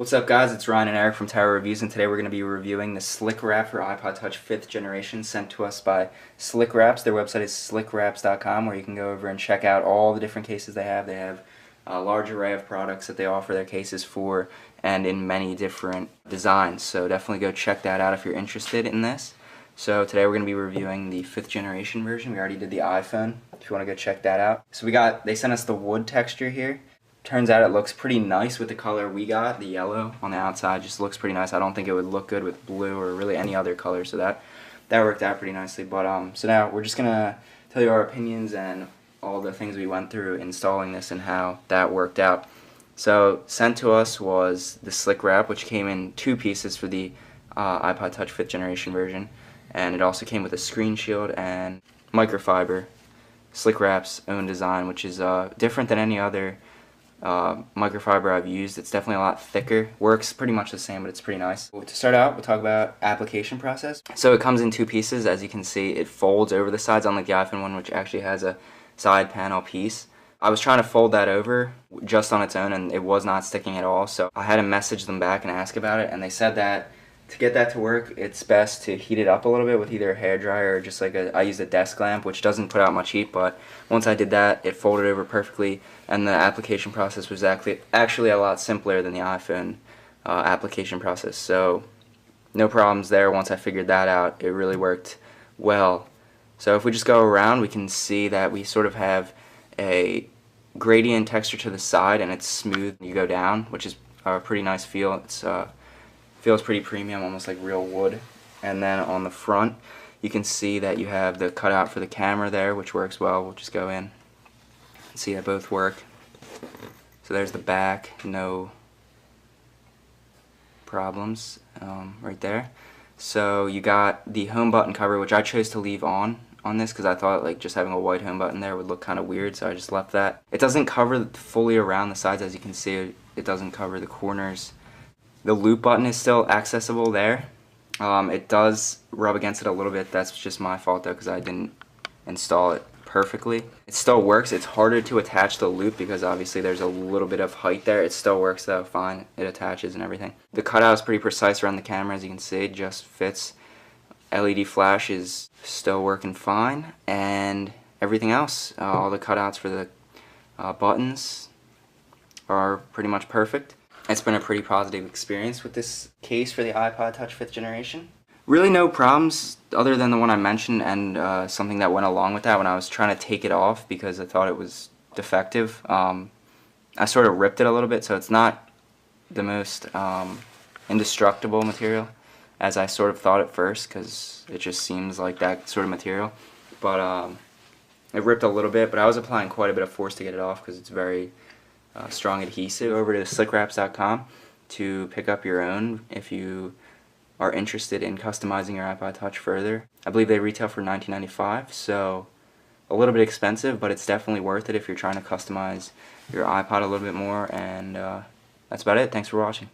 What's up guys, it's Ryan and Eric from Tower Reviews, and today we're going to be reviewing the Slick Wrap for iPod Touch 5th generation sent to us by Slick Wraps. Their website is slickwraps.com, where you can go over and check out all the different cases they have. They have a large array of products that they offer their cases for, and in many different designs, so definitely go check that out if you're interested in this. So today we're going to be reviewing the 5th generation version. We already did the iPhone, if you want to go check that out. So they sent us the wood texture here. Turns out it looks pretty nice with the color we got. The yellow on the outside just looks pretty nice. I don't think it would look good with blue or really any other color, so that worked out pretty nicely. But so now we're just gonna tell you our opinions and all the things we went through installing this and how that worked out. So sent to us was the Slick Wrap, which came in 2 pieces for the iPod Touch 5th generation version, and it also came with a screen shield and microfiber. Slick Wrap's own design, which is different than any other microfiber I've used. It's definitely a lot thicker. Works pretty much the same, but it's pretty nice. To start out, we'll talk about application process. So it comes in 2 pieces. As you can see, it folds over the sides, unlike the iPhone one, which actually has a side panel piece. I was trying to fold that over just on its own, and it was not sticking at all, so I had to message them back and ask about it, and they said that to get that to work, it's best to heat it up a little bit with either a hairdryer or just like I used a desk lamp, which doesn't put out much heat, but once I did that, it folded over perfectly, and the application process was actually a lot simpler than the iPhone application process. So no problems there. Once I figured that out, it really worked well. So if we just go around, we can see that we sort of have a gradient texture to the side, and it's smooth when you go down, which is a pretty nice feel. It's feels pretty premium, almost like real wood. And then on the front, you can see that you have the cutout for the camera there, which works well. We'll just go in and see that both work. So there's the back, no problems right there. So you got the home button cover, which I chose to leave on this because I thought like just having a white home button there would look kind of weird, so I just left that. It doesn't cover fully around the sides, as you can see. It doesn't cover the corners. The loop button is still accessible there. It does rub against it a little bit. That's just my fault though, because I didn't install it perfectly. It still works. It's harder to attach the loop because obviously there's a little bit of height there. It still works though fine. It attaches and everything. The cutout is pretty precise around the camera, as you can see. It just fits. LED flash is still working fine, and everything else, all the cutouts for the buttons are pretty much perfect. It's been a pretty positive experience with this case for the iPod Touch 5th generation. Really no problems other than the one I mentioned, and something that went along with that when I was trying to take it off because I thought it was defective. I sort of ripped it a little bit, so it's not the most indestructible material as I sort of thought at first, because it just seems like that sort of material. But it ripped a little bit, but I was applying quite a bit of force to get it off because it's very strong adhesive. Over to slickwraps.com to pick up your own if you are interested in customizing your iPod Touch further. I believe they retail for $19.95, so a little bit expensive, but it's definitely worth it if you're trying to customize your iPod a little bit more. And that's about it. Thanks for watching.